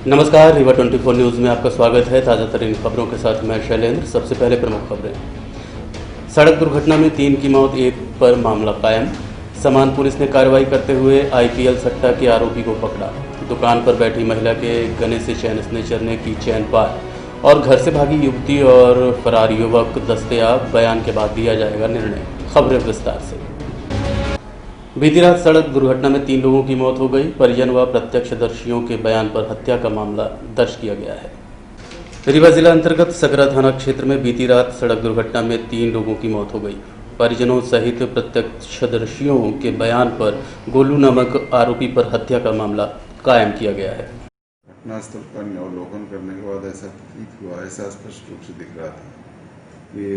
नमस्कार, रीवा 24 न्यूज़ में आपका स्वागत है। ताज़ा तरीन खबरों के साथ मैं शैलेंद्र। सबसे पहले प्रमुख खबरें। सड़क दुर्घटना में 3 की मौत, 1 पर मामला कायम। समान पुलिस ने कार्रवाई करते हुए IPL सट्टा के आरोपी को पकड़ा। दुकान पर बैठी महिला के गले से चैन स्नेचर ने की चैन पार। और घर से भागी युवती और फरार युवक दस्तयाब, बयान के बाद दिया जाएगा निर्णय। खबरें विस्तार से। बीती रात सड़क दुर्घटना में 3 लोगों की मौत हो गई। परिजन व प्रत्यक्षदर्शियों के बयान पर हत्या का मामला दर्ज किया गया है। रीवा जिला अंतर्गत सकरा थाना क्षेत्र में बीती रात सड़क दुर्घटना में 3 लोगों की मौत हो गई। परिजनों सहित प्रत्यक्षदर्शियों के बयान पर गोलू नामक आरोपी पर हत्या का मामला कायम किया गया है। घटनास्थल का अवलोकन करने के बाद ऐसा प्रतीत हुआ, ऐसा स्पष्ट रूप से दिख रहा था कि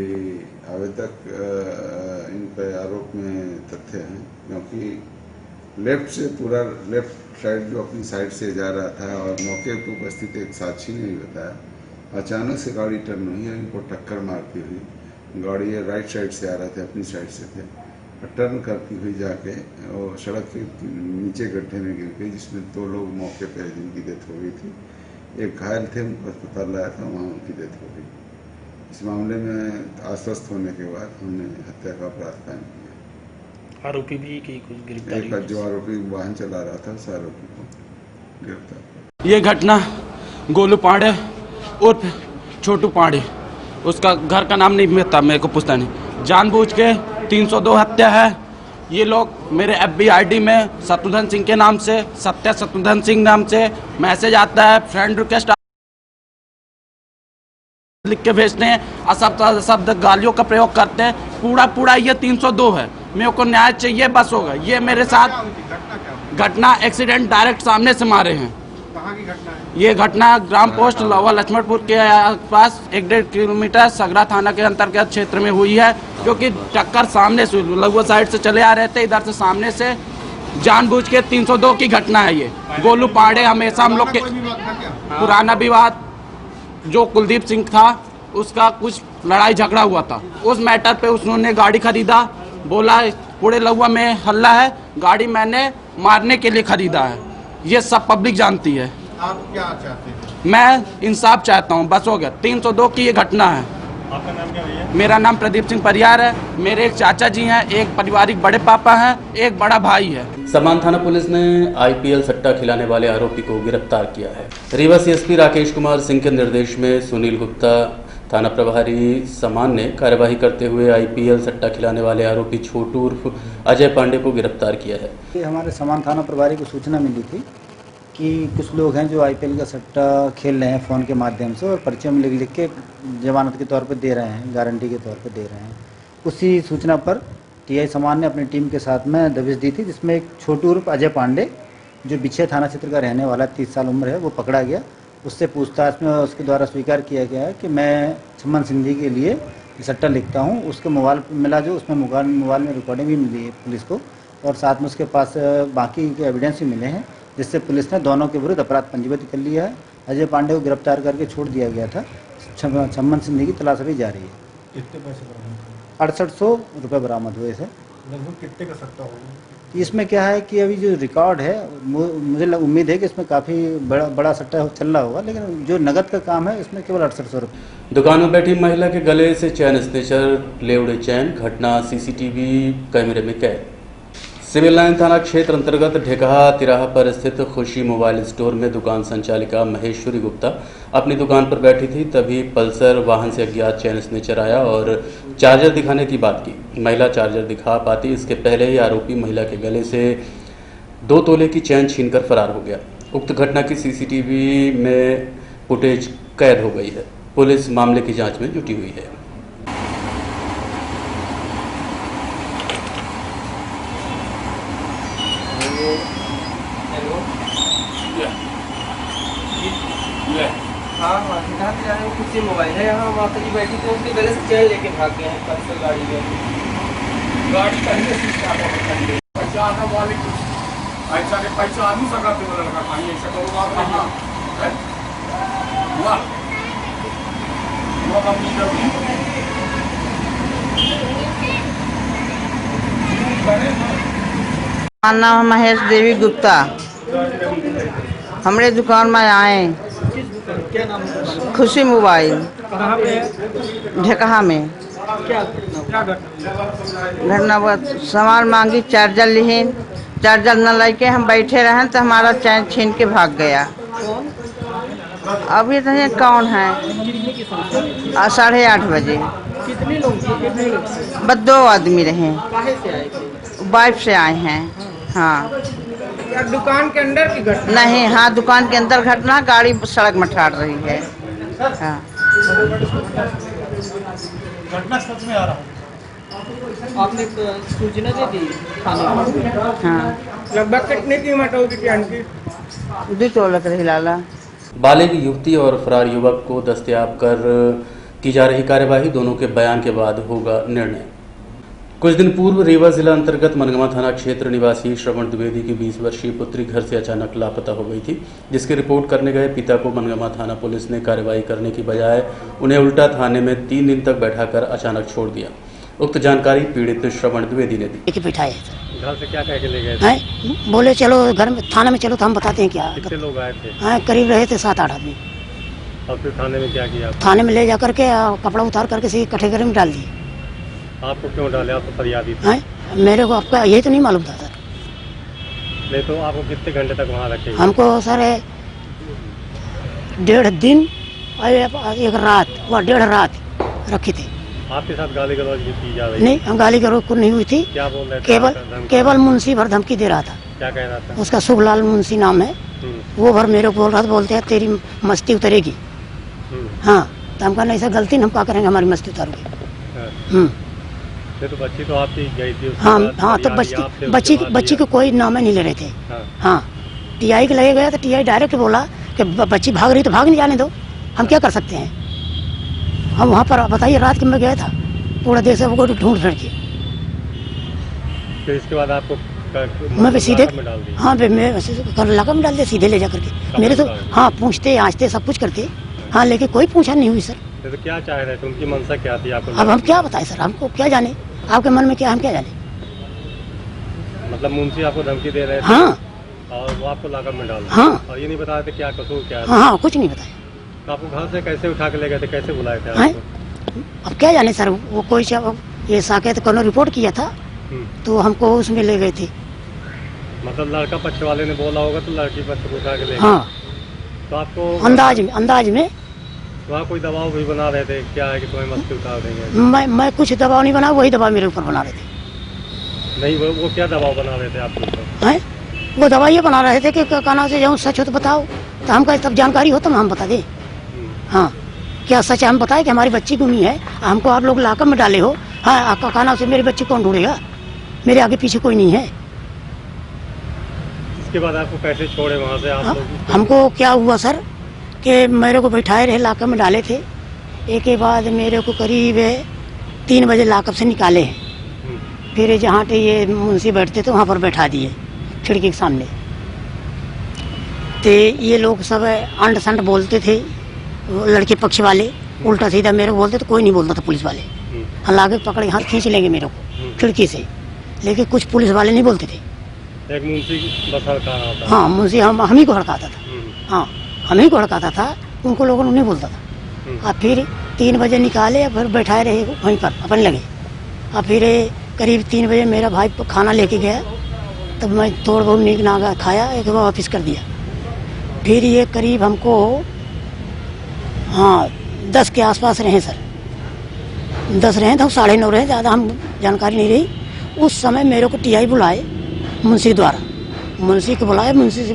आवेदक इन पर आरोप में तथ्य हैं, क्योंकि लेफ्ट साइड जो अपनी साइड से जा रहा था और मौके पर उपस्थित एक साक्षी ने बताया, अचानक से गाड़ी टर्न हुई है, इनको टक्कर मारती हुई गाड़ी राइट साइड से आ रहे थे, अपनी साइड से थे, टर्न करती हुई जाके और सड़क के नीचे गड्ढे में गिर गई, जिसमें 2 लोग मौके पर जिनकी डेथ हो गई थी। एक घायल थे, उनको अस्पताल लाया था, वहाँ उनकी डेथ हो गई। इस मामले में आश्वस्त होने के बाद हमने हत्या का अपराध कायम किया। आरोपी भी की कुछ गिरफ्तारी? एक जो आरोपी वाहन चला रहा था, उस आरोपी को गिरफ्तार। ये घटना गोलू पांडे उर्फ छोटू पांडे, उसका घर का नाम नहीं था, मेरे को पूछता नहीं, जानबूझ के 302 हत्या है। ये लोग मेरे FB ID में शत्रुघ्न सिंह के नाम से, शत्रुघ्न सिंह नाम से मैसेज आता है, फ्रेंड रिक्वेस्ट लिख के भेजते हैं, शब्द गालियों का प्रयोग करते हैं। पूरा ये 302 है। मेरे को न्याय चाहिए, बस होगा। ये मेरे साथ घटना एक्सीडेंट डायरेक्ट सामने से मारे हैं। कहाँ की घटना है? ये घटना ग्राम पोस्ट लवा लक्ष्मणपुर के पास 1.5 किलोमीटर सकरा थाना के अंतर्गत क्षेत्र में हुई है, क्योंकि टक्कर सामने से लवा साइड से चले आ रहे थे, इधर से सामने से जानबूझ के 302 की घटना है। ये गोलू पांडे हमेशा हम लोग के पुराना विवाद, जो कुलदीप सिंह था उसका कुछ लड़ाई झगड़ा हुआ था, उस मैटर पे उसने गाड़ी खरीदा, बोला पूरे लहुआ में हल्ला है, गाड़ी मैंने मारने के लिए खरीदा है। ये सब पब्लिक जानती है। आप क्या चाहते हैं? मैं इंसाफ चाहता हूँ, बस हो गया। 302 की ये घटना है। आपका नाम क्या है? मेरा नाम प्रदीप सिंह परियार है। मेरे एक चाचा जी हैं, एक पारिवारिक बड़े पापा हैं, एक बड़ा भाई है। समान थाना पुलिस ने IPL सट्टा खिलाने वाले आरोपी को गिरफ्तार किया है। रीवा CSP राकेश कुमार सिंह के निर्देश में सुनील गुप्ता थाना प्रभारी समान ने कार्यवाही करते हुए IPL सट्टा खिलाने वाले आरोपी छोटू उर्फ अजय पांडे को गिरफ्तार किया है। हमारे समान थाना प्रभारी को सूचना मिली थी कि कुछ लोग हैं जो IPL का सट्टा खेल रहे हैं फ़ोन के माध्यम से, और पर्चे में लिख के जमानत के तौर पर दे रहे हैं, गारंटी के तौर पर दे रहे हैं। उसी सूचना पर TI समान ने अपनी टीम के साथ में दबिश दी थी, जिसमें एक छोटू उर्फ अजय पांडे जो बिछे थाना क्षेत्र का रहने वाला 30 साल उम्र है, वो पकड़ा गया। उससे पूछताछ में उसके द्वारा स्वीकार किया गया है कि मैं छम्मन सिंह जी के लिए सट्टा लिखता हूँ। उसके मोबाइल मिला, जो उसमें मोबाइल में रिकॉर्डिंग भी मिली है पुलिस को, और साथ में उसके पास बाकी के एविडेंस भी मिले हैं, जिससे पुलिस ने दोनों के विरुद्ध अपराध पंजीबद्ध कर लिया है। अजय पांडे को गिरफ्तार करके छोड़ दिया गया था। छम्मन सिंह की तलाश अभी जारी है। कितने पैसे बरामद? 6800 रुपये बरामद हुए थे। लगभग कितने का सट्टा होगा? इसमें क्या है कि अभी जो रिकॉर्ड है, मुझे उम्मीद है कि इसमें काफ़ी बड़ा सट्टा चल रहा होगा, लेकिन जो नगद का काम है इसमें केवल 6800 रुपये। दुकान में बैठी महिला के गले से चैन स्नेचर ले उड़े चैन, घटना CCTV कैमरे में कैद। सिविल लाइन थाना क्षेत्र अंतर्गत ढेकहा तिराहा पर स्थित खुशी मोबाइल स्टोर में दुकान संचालिका महेश्वरी गुप्ता अपनी दुकान पर बैठी थी, तभी पल्सर वाहन से अज्ञात चैन स्नेचर आया और चार्जर दिखाने की बात की। महिला चार्जर दिखा पाती इसके पहले ही आरोपी महिला के गले से 2 तोले की चैन छीनकर फरार हो गया। उक्त घटना की CCTV में फुटेज कैद हो गई है। पुलिस मामले की जाँच में जुटी हुई है। हाँ, यहाँ पे जाने कुछ ही मोबाइल है, यहाँ माता जी बैठी तो उसके गले से चैन लेके भाग गए हैं पर्सनल गाड़ी में। गाड़ी पहले से स्टार्ट कर दी। पैसा आना वाले कुछ ऐसा के पैसा आ नहीं सका, तो लड़का खाई ऐसा करो बात नहीं है। वाह, वो अपनी जरूरी नाम महेश देवी गुप्ता। हमरे दुकान में आए। किस दुकान, क्या नाम है दुकान? खुशी मोबाइल कहाँ पे है? ढेकहा में। क्या घटना? घटना बहुत सामान मांगी, चार्जर लिहीन, चार्जर न लेके हम बैठे रहे तो हमारा चैन छीन के भाग गया। कौन? अभी नहीं कौन है। कितने की संख्या में थी? 8:30 बजे। कितने लोग थे? कितने लोग थे? बस 2 आदमी रहे। काहे से आए थे? वाइफ से आए हैं। हाँ या दुकान के अंदर की घटना? नहीं, हाँ दुकान के अंदर घटना, गाड़ी सड़क में ठाड़ रही है। हाँ घटना सच में आ रहा हूँ। आपने सूचना दे दी थाने में? हाँ। लगभग कितने कीमत होगी चैन की? 2 तोला रही लाला। बालिग युवती और फरार युवक को दस्तयाब कर की जा रही कार्यवाही, दोनों के बयान के बाद होगा निर्णय। कुछ दिन पूर्व रीवा जिला अंतर्गत मनगवा थाना क्षेत्र निवासी श्रवण द्विवेदी की 20 वर्षीय पुत्री घर से अचानक लापता हो गई थी, जिसकी रिपोर्ट करने गए पिता को मनगवा थाना पुलिस ने कार्रवाई करने की बजाय उन्हें उल्टा थाने में 3 दिन तक बैठाकर अचानक छोड़ दिया। उक्त जानकारी पीड़ित श्रवण द्विवेदी ने दी। लेके बिठाए घर से क्या कह के ले गए थे? हैं, बोले चलो घर में थाने में चलो तो हम बताते हैं क्या। कितने लोग आए थे? हैं, करीब रहे थे 7-8 आदमी। और फिर थाने में क्या किया? थाने में ले जा करके कपड़ा उतार करके सीधे कठेघर में डाल दिए। आपको क्यों डाले? आप तो फरियादी थे। हैं, मेरे को आपका यही तो नहीं मालूम था सर। नहीं तो आपको कितने घंटे तक वहाँ रखे? हमको सर 1.5 दिन और 1 रात व 1.5 रात रखे थे। आपके साथ गाली गलौज भी की जा रही है? नहीं, हम गाली गलौज को नहीं हुई थी। क्या बोल रहे थे? केवल मुंशी भर धमकी दे रहा था। क्या कह रहा था? उसका शुभलाल मुंशी नाम है। वो भर मेरे को बोल रहा था, बोलते हैं तेरी मस्ती उतरेगी। हाँ, तो हम कहना ऐसा गलती हम क्या करेंगे, हमारी मस्ती उतारोगे। नहीं तो बच्ची तो आपकी गई थी। हाँ हाँ, तो बच्ची को कोई नाम नहीं ले रहे थे। हाँ, टीआई के लगे गया तो टीआई डायरेक्ट बोला कि बच्ची भाग रही तो भाग नहीं जाने दो, हम क्या कर सकते हैं। हम वहाँ पर बताइए, रात के मैं गया था, पूरा देश वो ढूंढ फिर के। फिर इसके बाद आपको मैं भी सीधे, हाँ मैं लाका में डाल दिया सीधे ले जा करके। मेरे तो हाँ पूछते आँचते सब कुछ करते, हाँ लेकिन कोई पूछा नहीं हुई सर। तो क्या चाह रहे थे? उनकी मंशा क्या थी आपको? अब हम क्या बताएं सर, हमको क्या जाने, आपके मन में क्या, हम क्या जाने। मतलब मुंशी आपको धमकी दे रहे थे? हाँ। और वो आपको लाकर में डाल? हाँ। और ये नहीं बताया थे क्या कसूर क्या है? हाँ, कुछ नहीं बताया। तो आपको घर से कैसे उठा के ले गए थे? कैसे बुलाए थे हैं? आपको? अब क्या जाने सर, वो कोई ये साकेत को रिपोर्ट किया था तो हमको उसमें ले गए थे। मतलब लड़का पक्ष वाले ने बोला होगा तो लड़की पक्ष को उठा के ले गए। हाँ, तो आपको अंदाज में वहाँ कोई दबाव भी बना रहे थे क्या है कि तुम्हें मस्ती उतार देंगे? मैं कुछ दबाव नहीं बना, वही दबाव मेरे ऊपर बना रहे थे। नहीं, वो क्या दबाव बना रहे थे आपके ऊपर? हैं, वो दवाई ये बना रहे थे कि कहना से जाऊँ सच हो तो बताओ, तो हमका तब जानकारी हो तो हम बता दें। हाँ, क्या सच है हम बताएं कि हमारी बच्ची गुमी है, हमको आप लोग लाकर में डाले हो। हाँ, आपका कहना से मेरी बच्ची कौन ढूंढेगा, मेरे आगे पीछे कोई नहीं है। इसके बाद आपको कैसे छोड़े वहाँ से आप लोग? हमको क्या हुआ सर कि मेरे को बैठाए रहे, लाकर में डाले थे। एक के बाद मेरे को करीब 3 बजे लाकअप से निकाले हैं। फिर जहाँ पे ये मुंशी बैठते थे वहाँ पर बैठा दिए खिड़की के सामने। तो ये लोग सब अंड संड बोलते थे, लड़के पक्ष वाले उल्टा सीधा मेरे को बोलते तो कोई नहीं बोलता था पुलिस वाले। हाँ, लाके पकड़े हाथ खींच लेंगे मेरे को खिड़की से, लेकिन कुछ पुलिस वाले नहीं बोलते थे। एक मुंशी बस हड़का रहा था? हाँ, मुंशी हम ही को हड़काता था। हाँ, हम ही को हड़काता था, उनको लोगों ने नहीं बोलता था। और फिर 3 बजे निकाले, फिर बैठाए रहे वहीं पर अपन लगे। और फिर करीब 3 बजे मेरा भाई खाना लेके गया, तब मैं थोड़ा बहुत नीक नागा खाया, एक बार वापस कर दिया। फिर ये करीब हमको हाँ 10 के आसपास रहे सर, 10 रहे तो 9:30 रहे, ज़्यादा हम जानकारी नहीं रही। उस समय मेरे को टीआई बुलाए मुंशी द्वारा, मुंशी को बुलाए, मुंशी से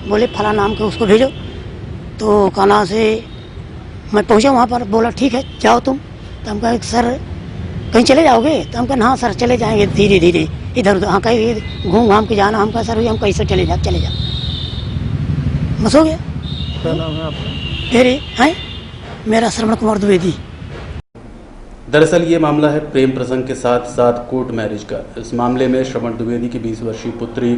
बोले फला नाम के उसको भेजो। तो कहना से मैं पहुंचा वहाँ पर, बोला ठीक है जाओ तुम। तो हम कहे सर कहीं चले जाओगे? तो हम कहे हाँ सर चले जाएंगे धीरे धीरे इधर उधर। हाँ, कहीं घूम घाम के जाना। हम कहा सर हम कैसे चले जा बस हो गया। क्या नाम है आपका? फिर हैं मेरा श्रवण कुमार द्विवेदी। दरअसल ये मामला है प्रेम प्रसंग के साथ साथ कोर्ट मैरिज का। इस मामले में श्रवण द्विवेदी की 20 वर्षीय पुत्री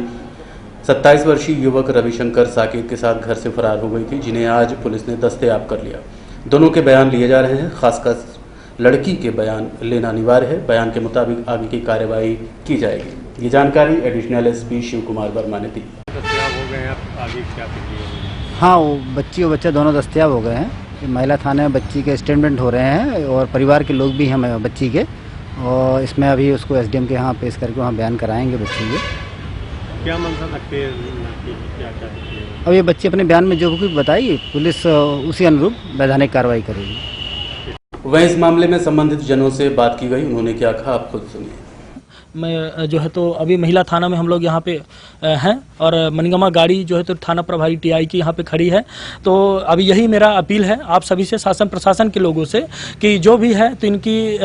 27 वर्षीय युवक रविशंकर साकेत के साथ घर से फरार हो गई थी, जिन्हें आज पुलिस ने दस्तयाब कर लिया। दोनों के बयान लिए जा रहे हैं, खासकर लड़की के बयान लेना अनिवार्य है। बयान के मुताबिक आगे की कार्रवाई की जाएगी। ये जानकारी एडिशनल एसपी शिव कुमार वर्मा ने दी। दस्तयाब हो गए हैं, आगे क्या हाँ, वो बच्ची और बच्चा दोनों दस्तयाब हो गए हैं। महिला थाने में बच्ची के स्टेटमेंट हो रहे हैं और परिवार के लोग भी हैं बच्ची के, और इसमें अभी उसको एसडीएम के यहाँ पेश करके वहाँ बयान कराएंगे बच्ची के। क्या मंशा रखते हैं, क्या अब ये बच्ची अपने बयान में जो कुछ बताएगी, पुलिस उसी अनुरूप वैधानिक कार्रवाई करेगी। वहीं इस मामले में संबंधित जनों से बात की गई, उन्होंने क्या कहा आप खुद सुनिए। मैं जो है तो अभी महिला थाना में हम लोग यहाँ पे हैं और मनगमा गाड़ी जो है तो थाना प्रभारी टीआई की यहाँ पे खड़ी है। तो अभी यही मेरा अपील है आप सभी से, शासन प्रशासन के लोगों से, कि जो भी है तो इनकी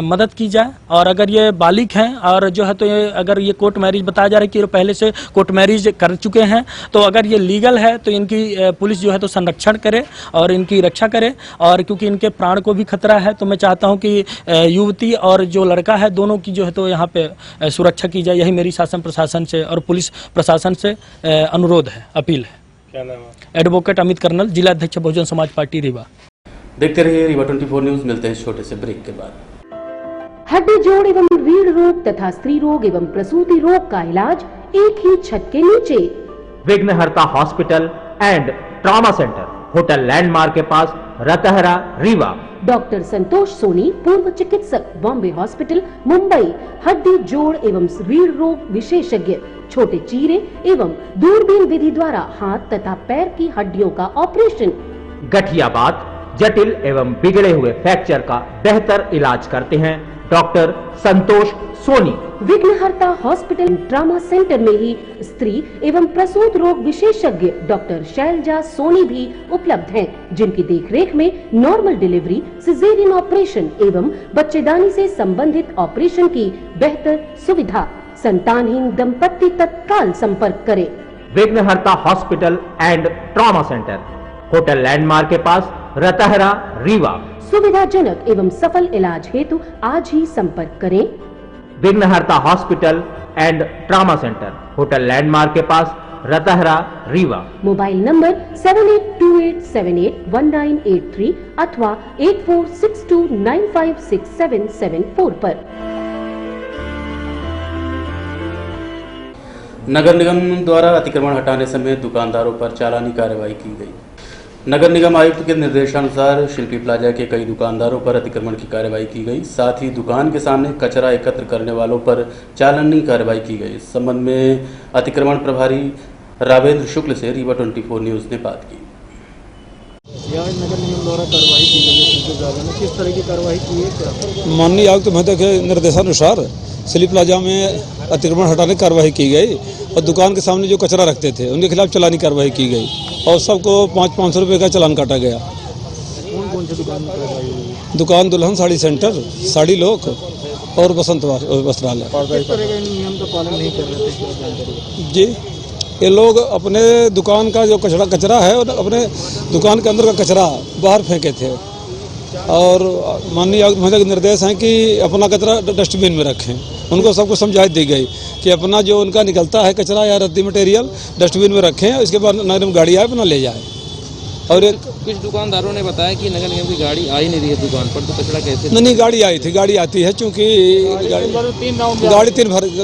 मदद की जाए। और अगर ये बालिग हैं और जो है तो अगर ये कोर्ट मैरिज बताया जा रहा है कि पहले से कोर्ट मैरिज कर चुके हैं, तो अगर ये लीगल है तो इनकी पुलिस जो है तो संरक्षण करे और इनकी रक्षा करे। और क्योंकि इनके प्राण को भी खतरा है, तो मैं चाहता हूँ कि युवती और जो लड़का है दोनों की जो है तो यहाँ पे सुरक्षा की जाए। यही मेरी शासन प्रशासन से और पुलिस प्रशासन से अनुरोध है, अपील है। क्या नाम है? एडवोकेट अमित कर्नल, जिला अध्यक्ष बहुजन समाज पार्टी रीवा। देखते रहिए रीवा 24 न्यूज। मिलते हैं छोटे से ब्रेक के बाद। हड्डी जोड़ एवं रीढ़ रोग तथा स्त्री रोग एवं प्रसूति रोग का इलाज एक ही छत के नीचे। विघ्नहर्ता hospital and trauma centre, hotel landmark के पास, रतहरा, रीवा। डॉक्टर संतोष सोनी, पूर्व चिकित्सक, बॉम्बे हॉस्पिटल, मुंबई। हड्डी जोड़ एवं रीढ़ रोग विशेषज्ञ, छोटे चीरे एवं दूरबीन विधि द्वारा हाथ तथा पैर की हड्डियों का ऑपरेशन। गठियाबात, जटिल एवं बिगड़े हुए फ्रैक्चर का बेहतर इलाज करते हैं डॉक्टर संतोष सोनी। विघ्नहर्ता हॉस्पिटल ट्रामा सेंटर में ही स्त्री एवं प्रसूत रोग विशेषज्ञ डॉक्टर शैलजा सोनी भी उपलब्ध हैं, जिनकी देखरेख में नॉर्मल डिलीवरी, सिजेरियन ऑपरेशन एवं बच्चेदानी से संबंधित ऑपरेशन की बेहतर सुविधा। संतानहीन दंपत्ति तत्काल संपर्क करें। विघ्नहर्ता hospital and trauma centre, hotel landmark के पास, रतहरा, रीवा। सुविधाजनक एवं सफल इलाज हेतु आज ही संपर्क करें। विघ्नहर्ता hospital and trauma centre, hotel landmark के पास, रतहरा, रीवा। मोबाइल नंबर 7828781983 अथवा 8462956774 पर। नगर निगम द्वारा अतिक्रमण हटाने समेत दुकानदारों पर चालानी कार्रवाई की गई। नगर निगम आयुक्त के निर्देशानुसार शिल्पी प्लाजा के कई दुकानदारों पर अतिक्रमण की कार्रवाई की गई। साथ ही दुकान के सामने कचरा एकत्र करने वालों पर चालानी कार्रवाई की गई। इस संबंध में अतिक्रमण प्रभारी रावेंद्र शुक्ल से रीवा 24 न्यूज ने बात की। नगर निगम द्वारा कार्रवाई की गई है शिल्पी प्लाजा में, किस तरह की कार्रवाई की है? माननीय आयुक्त महोदय के निर्देशानुसार शिल्पी प्लाजा में अतिक्रमण हटाने की कार्रवाई की गई और दुकान के सामने जो कचरा रखते थे उनके खिलाफ चालानी कार्रवाई की गई और सबको 500 रुपये का चालान काटा गया। कौन कौन सी दुकान में कार्रवाई हुई? दुकान दुल्हन साड़ी सेंटर, साड़ी लोक और बसंत वस्त्रालय। किस तरह का नियम का पालन नहीं कर रहे थे जी, ये लोग अपने दुकान का जो कचरा है अपने दुकान के अंदर का कचरा बाहर फेंके थे और माननीय आयुक्त महोदय के निर्देश हैं कि अपना कचरा डस्टबिन में रखें। उनको सबको समझाइश दी गई कि अपना जो उनका निकलता है कचरा या रद्दी मटेरियल डस्टबिन में रखें, इसके बाद नगर निगम गाड़ी आए अपना ले जाए। और एक कुछ दुकानदारों ने बताया कि नगर निगम की गाड़ी आई नहीं रही है दुकान पर, तो कचरा कैसे? नहीं, गाड़ी आई थी, गाड़ी आती है चूँकि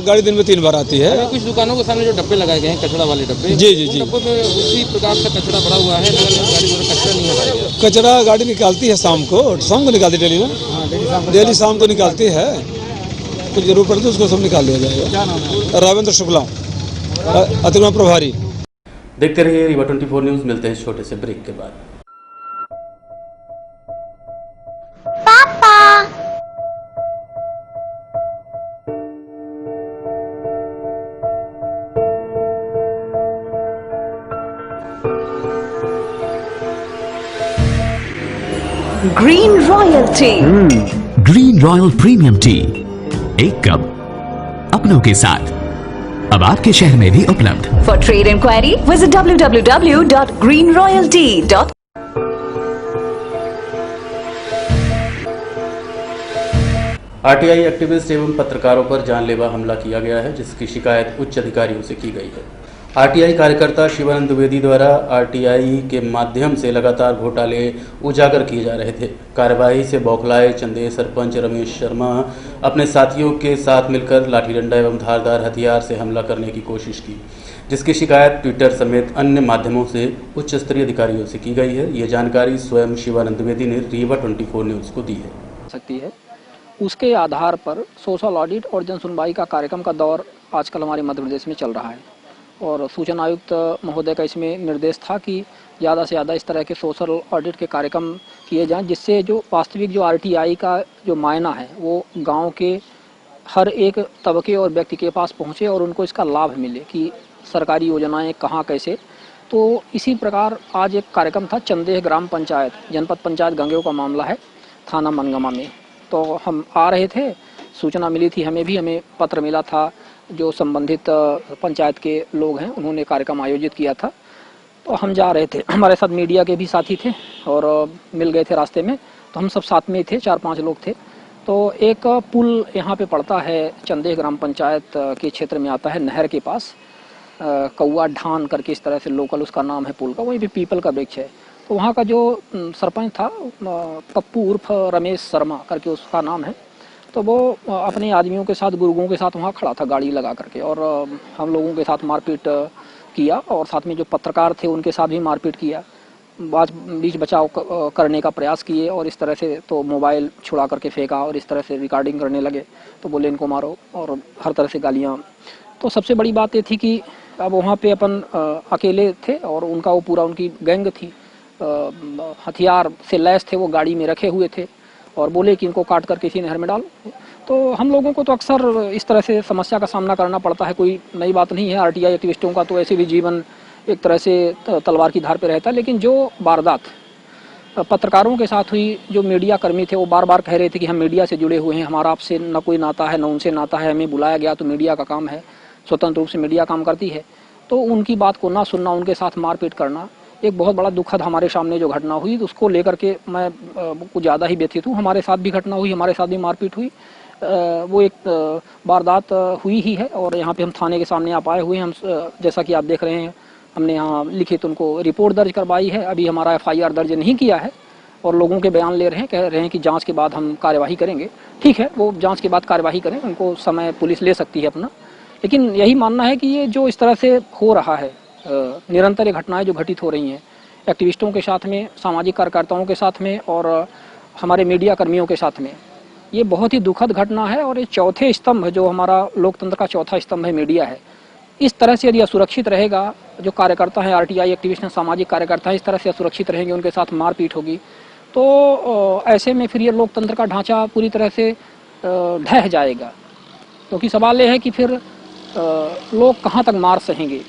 गाड़ी दिन में 3 बार आती है। कुछ दुकानों के सामने जो डब्बे लगाए गए हैं, कचरा वाले डब्बे, जी जी जी, डब्बों में उसी प्रकार का कचरा पड़ा हुआ है। नगर निगम गाड़ी द्वारा कचरा नहीं हटाया गया। कचरा गाड़ी निकालती है शाम को निकालती डेली ना, डेली शाम को निकालती है, तो जरूर पड़ती है उसको सब निकाल लिया जाएगा। रावेंद्र शुक्ला, अतिक्रमण प्रभारी। देखते रहिए रीवा 24 न्यूज। मिलते हैं छोटे से ब्रेक के बाद। Green Royal tea, Green Royal premium tea, एक कप अपनों के साथ अब आपके शहर में भी उपलब्ध। For trade inquiry visit www.greenroyaltea.com। RTI activist एवं पत्रकारों पर जानलेवा हमला किया गया है, जिसकी शिकायत उच्च अधिकारियों से की गई है। आरटीआई कार्यकर्ता शिवानंद द्विवेदी द्वारा आरटीआई के माध्यम से लगातार घोटाले उजागर किए जा रहे थे। कार्यवाही से बौखलाए चंदेल सरपंच रमेश शर्मा अपने साथियों के साथ मिलकर लाठी डंडा एवं धारदार हथियार से हमला करने की कोशिश की, जिसकी शिकायत ट्विटर समेत अन्य माध्यमों से उच्च स्तरीय अधिकारियों से की गई है। ये जानकारी स्वयं शिवानंद द्विवेदी ने रीवा 24 न्यूज़ को दी है। सकती है उसके आधार पर सोशल ऑडिट और जन सुनवाई का कार्यक्रम का दौर आजकल हमारे मध्य प्रदेश में चल रहा है और सूचना आयुक्त महोदय का इसमें निर्देश था कि ज़्यादा से ज़्यादा इस तरह के सोशल ऑडिट के कार्यक्रम किए जाएं, जिससे जो वास्तविक जो आरटीआई का जो मायना है वो गांव के हर एक तबके और व्यक्ति के पास पहुंचे और उनको इसका लाभ मिले कि सरकारी योजनाएं कहाँ कैसे। तो इसी प्रकार आज एक कार्यक्रम था चंदेह ग्राम पंचायत, जनपद पंचायत गंगेव का मामला है, थाना मनगमा में। तो हम आ रहे थे, सूचना मिली थी, हमें पत्र मिला था, जो संबंधित पंचायत के लोग हैं उन्होंने कार्यक्रम आयोजित किया था। तो हम जा रहे थे, हमारे साथ मीडिया के भी साथी थे और मिल गए थे रास्ते में, तो हम सब साथ में ही थे, 4-5 लोग थे। तो एक पुल यहाँ पे पड़ता है, चंदेह ग्राम पंचायत के क्षेत्र में आता है, नहर के पास कौआ ढान करके इस तरह से लोकल उसका नाम है पुल का, वहीं पे पीपल का वृक्ष है। तो वहाँ का जो सरपंच था पप्पू उर्फ रमेश शर्मा करके उसका नाम है, तो वो अपने आदमियों के साथ, गुर्गों के साथ वहाँ खड़ा था गाड़ी लगा करके और हम लोगों के साथ मारपीट किया और साथ में जो पत्रकार थे उनके साथ भी मारपीट किया, बीच बचाव करने का प्रयास किए और इस तरह से तो मोबाइल छुड़ा करके फेंका और इस तरह से रिकॉर्डिंग करने लगे। तो बोले इनको मारो और हर तरह से गालियाँ। तो सबसे बड़ी बात ये थी कि अब वहाँ पे अपन अकेले थे और उनका वो पूरा उनकी गैंग थी, हथियार से लैस थे, वो गाड़ी में रखे हुए थे और बोले कि इनको काट कर किसी नहर में डालो। तो हम लोगों को तो अक्सर इस तरह से समस्या का सामना करना पड़ता है, कोई नई बात नहीं है। आरटीआई एक्टिविस्टों का तो ऐसे भी जीवन एक तरह से तलवार की धार पे रहता है। लेकिन जो वारदात पत्रकारों के साथ हुई, जो मीडिया कर्मी थे वो बार बार कह रहे थे कि हम मीडिया से जुड़े हुए हैं, हमारा आपसे न कोई नाता है, न उनसे नाता है, हमें बुलाया गया तो मीडिया का काम है, स्वतंत्र रूप से मीडिया काम करती है। तो उनकी बात को ना सुनना, उनके साथ मारपीट करना एक बहुत बड़ा दुखद हमारे सामने जो घटना हुई, तो उसको लेकर के मैं कुछ ज़्यादा ही व्यथित हूँ। हमारे साथ भी घटना हुई, हमारे साथ भी मारपीट हुई, वो एक वारदात हुई ही है और यहाँ पे हम थाने के सामने आप आए हुए हैं। हम जैसा कि आप देख रहे हैं, हमने यहाँ लिखित उनको रिपोर्ट दर्ज करवाई है। अभी हमारा एफआईआर दर्ज नहीं किया है और लोगों के बयान ले रहे हैं, कह रहे हैं कि जांच के बाद हम कार्यवाही करेंगे। ठीक है, वो जांच के बाद कार्यवाही करें, उनको समय पुलिस ले सकती है अपना। लेकिन यही मानना है कि ये जो इस तरह से हो रहा है, निरंतर ये घटनाएं जो घटित हो रही हैं एक्टिविस्टों के साथ में, सामाजिक कार्यकर्ताओं के साथ में और हमारे मीडिया कर्मियों के साथ में, ये बहुत ही दुखद घटना है। और ये चौथे स्तंभ, जो हमारा लोकतंत्र का चौथा स्तंभ है, मीडिया है, इस तरह से यदि असुरक्षित रहेगा, जो कार्यकर्ता हैं, आरटीआई एक्टिविस्ट हैं, सामाजिक कार्यकर्ता हैं, इस तरह से असुरक्षित रहेंगे, उनके साथ मारपीट होगी, तो ऐसे में फिर ये लोकतंत्र का ढांचा पूरी तरह से ढह जाएगा। क्योंकि सवाल ये है कि फिर लोग कहाँ तक मार सहेंगे।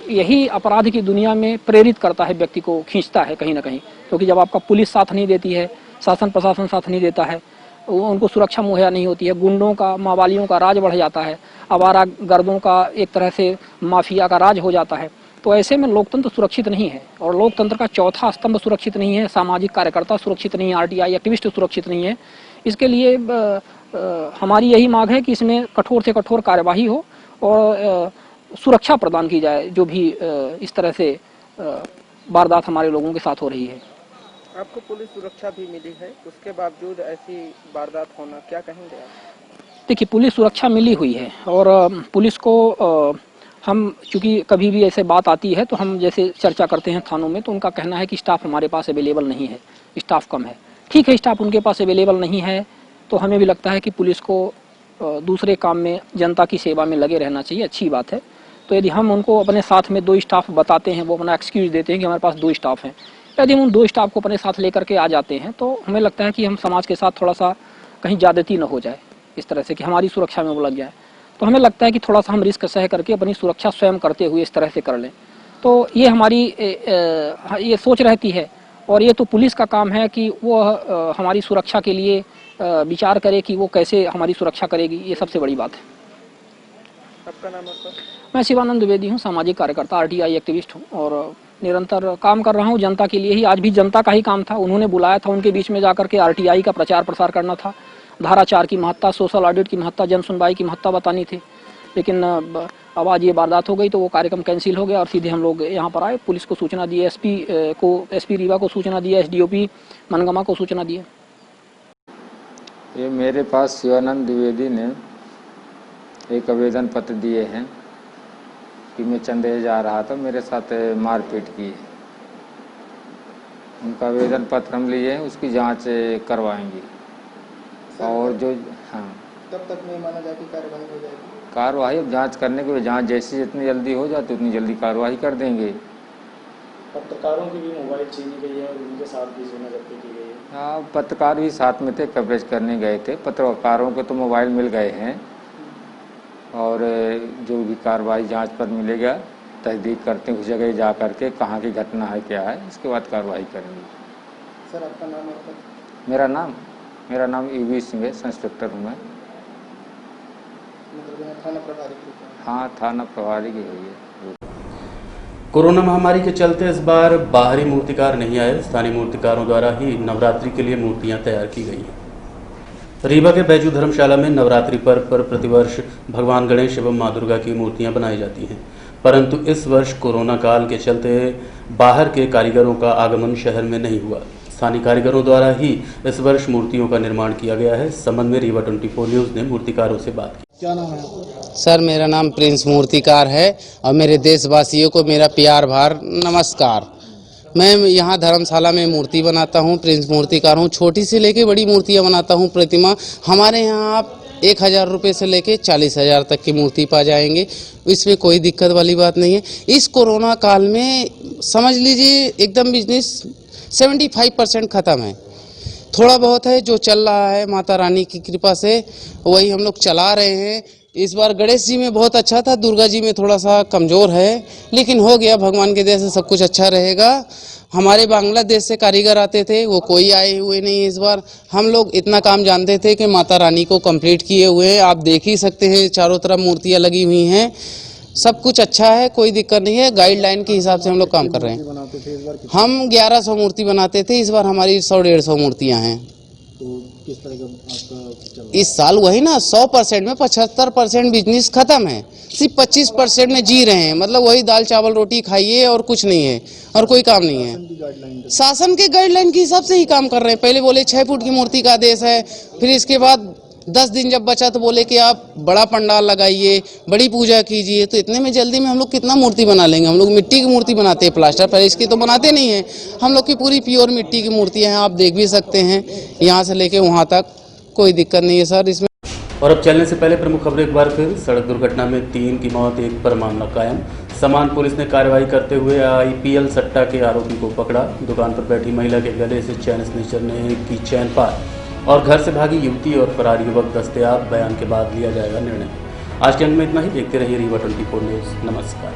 यही अपराध की दुनिया में प्रेरित करता है, व्यक्ति को खींचता है कहीं ना कहीं। क्योंकि जब आपका पुलिस साथ नहीं देती है, शासन प्रशासन साथ नहीं देता है, उनको सुरक्षा मुहैया नहीं होती है, गुंडों का, मावालियों का राज बढ़ जाता है, आवारा गर्दों का एक तरह से माफिया का राज हो जाता है। तो ऐसे में लोकतंत्र सुरक्षित नहीं है और लोकतंत्र का चौथा स्तंभ सुरक्षित नहीं है, सामाजिक कार्यकर्ता सुरक्षित नहीं है, आरटीआई एक्टिविस्ट सुरक्षित नहीं है। इसके लिए हमारी यही मांग है कि इसमें कठोर से कठोर कार्यवाही हो और सुरक्षा प्रदान की जाए, जो भी इस तरह से वारदात हमारे लोगों के साथ हो रही है। आपको पुलिस सुरक्षा भी मिली है, उसके बावजूद ऐसी वारदात होना, क्या कहेंगे आप? देखिए, पुलिस सुरक्षा मिली हुई है और पुलिस को हम, चूँकि कभी भी ऐसे बात आती है तो हम जैसे चर्चा करते हैं थानों में, तो उनका कहना है कि स्टाफ हमारे पास अवेलेबल नहीं है, स्टाफ कम है। ठीक है, स्टाफ उनके पास अवेलेबल नहीं है तो हमें भी लगता है कि पुलिस को दूसरे काम में, जनता की सेवा में लगे रहना चाहिए, अच्छी बात है। तो यदि हम उनको अपने साथ में 2 स्टाफ बताते हैं, वो अपना एक्सक्यूज देते हैं कि हमारे पास 2 स्टाफ हैं, यदि हम उन 2 स्टाफ को अपने साथ लेकर के आ जाते हैं तो हमें लगता है कि हम समाज के साथ थोड़ा सा कहीं ज्यादती न हो जाए, इस तरह से कि हमारी सुरक्षा में वो लग जाए। तो हमें लगता है कि थोड़ा सा हम रिस्क सह करके अपनी सुरक्षा स्वयं करते हुए इस तरह से कर लें। तो ये हमारी ये सोच रहती है और ये तो पुलिस का काम है कि वो हमारी सुरक्षा के लिए विचार करे कि वो कैसे हमारी सुरक्षा करेगी, ये सबसे बड़ी बात है। आपका नाम है? मैं शिवानंद द्विवेदी हूँ, सामाजिक कार्यकर्ता, आरटीआई एक्टिविस्ट हूँ और निरंतर काम कर रहा हूँ जनता के लिए ही। आज भी जनता का ही काम था, उन्होंने बुलाया था, उनके बीच में जाकर के आरटीआई का प्रचार प्रसार करना था, धारा 4 की महत्ता, सोशल ऑडिट की महत्ता, जन सुनवाई की महत्ता बतानी थी। लेकिन अब आज ये वारदात हो गई तो वो कार्यक्रम कैंसिल हो गया और सीधे हम लोग यहाँ पर आए। पुलिस को सूचना दी, एसपी रीवा को सूचना दी, एसडीओपी मनगमा को सूचना दी। ये मेरे पास शिवानंद द्विवेदी ने एक आवेदन पत्र दिए हैं कि मैं चंदे जा रहा था, मेरे साथ मारपीट की। उनका आवेदन पत्र हम लिए हैं, उसकी जांच करवाएंगे। और जो हाँ, तब तक नहीं माना जाए कि कार्रवाई हो जाएगी? कार्रवाई अब जांच करने के, जांच जैसी जितनी जल्दी हो जाती उतनी जल्दी कार्रवाई कर देंगे। पत्रकारों की भी मोबाइल छीनी गई है और उनके साथ भी सोना जब्ती की गई है। हाँ, पत्रकार भी साथ में थे, कवरेज करने गए थे। पत्रकारों को तो मोबाइल मिल गए हैं और जो भी कार्रवाई जांच पर मिलेगा तहकीक करते हैं उस जगह जा करके कहाँ की घटना है क्या है, इसके बाद कार्रवाई करेंगे। सर आपका नाम? मेरा नाम यूवी सिंह है, इंस्पेक्टर हूँ मैं। मतलब थाना प्रभारी? हाँ, थाना प्रभारी की हुई है। कोरोना महामारी के चलते इस बार बाहरी मूर्तिकार नहीं आए। स्थानीय मूर्तिकारों द्वारा ही नवरात्रि के लिए मूर्तियां तैयार की गई हैं। रीवा के बैजू धर्मशाला में नवरात्रि पर्व पर प्रतिवर्ष भगवान गणेश एवं मां दुर्गा की मूर्तियां बनाई जाती हैं, परंतु इस वर्ष कोरोना काल के चलते बाहर के कारीगरों का आगमन शहर में नहीं हुआ। स्थानीय कारीगरों द्वारा ही इस वर्ष मूर्तियों का निर्माण किया गया है। इस संबंध में रीवा 24 न्यूज़ ने मूर्तिकारों से बात की। क्या नाम है? सर मेरा नाम प्रिंस मूर्तिकार है और मेरे देशवासियों को मेरा प्यार भर नमस्कार। मैं यहाँ धर्मशाला में मूर्ति बनाता हूँ, प्रिंस मूर्तिकार हूँ। छोटी से लेके बड़ी मूर्तियाँ बनाता हूँ। प्रतिमा हमारे यहाँ आप 1000 रुपये से लेके 40,000 तक की मूर्ति पा जाएंगे, इसमें कोई दिक्कत वाली बात नहीं है। इस कोरोना काल में समझ लीजिए एकदम बिजनेस 75% ख़त्म है। थोड़ा बहुत है जो चल रहा है, माता रानी की कृपा से वही हम लोग चला रहे हैं। इस बार गणेश जी में बहुत अच्छा था, दुर्गा जी में थोड़ा सा कमज़ोर है, लेकिन हो गया, भगवान के दया से सब कुछ अच्छा रहेगा। हमारे बांग्लादेश से कारीगर आते थे, वो कोई आए हुए नहीं। इस बार हम लोग इतना काम जानते थे कि माता रानी को कंप्लीट किए हुए हैं। आप देख ही सकते हैं चारों तरफ मूर्तियाँ लगी हुई हैं, सब कुछ अच्छा है, कोई दिक्कत नहीं है। गाइडलाइन के हिसाब से हम लोग काम कर रहे हैं। हम 1100 मूर्ति बनाते थे, इस बार हमारी 100-150 मूर्तियाँ हैं। तो किस तरह का आपका इस साल वही ना 100% में 75% बिजनेस खत्म है, सिर्फ 25% में जी रहे हैं। मतलब वही दाल चावल रोटी खाइए और कुछ नहीं है और कोई काम नहीं है। शासन के गाइडलाइन के हिसाब से ही काम कर रहे हैं। पहले बोले 6 फुट की मूर्ति का आदेश है, फिर इसके बाद 10 दिन जब बचा तो बोले कि आप बड़ा पंडाल लगाइए, बड़ी पूजा कीजिए। तो इतने में जल्दी में हम लोग कितना मूर्ति बना लेंगे? हम लोग मिट्टी की मूर्ति बनाते हैं, प्लास्टर पर इसकी तो बनाते नहीं हैं। हम लोग की पूरी प्योर मिट्टी की मूर्तियाँ हैं, आप देख भी सकते हैं, यहाँ से लेके वहाँ तक कोई दिक्कत नहीं है सर इसमें। और अब चलने से पहले प्रमुख खबरें एक बार फिर। सड़क दुर्घटना में 3 की मौत, 1 पर मामला कायम। समान पुलिस ने कार्रवाई करते हुए IPL सट्टा के आरोपी को पकड़ा। दुकान पर बैठी महिला के गले से चैन स्नेचर ने की चैन पार और घर से भागी युवती और फरार युवक दस्तयाब। बयान के बाद लिया जाएगा निर्णय। आज के अंक में इतना ही। देखते रहिए रीवा 24 न्यूज़। नमस्कार।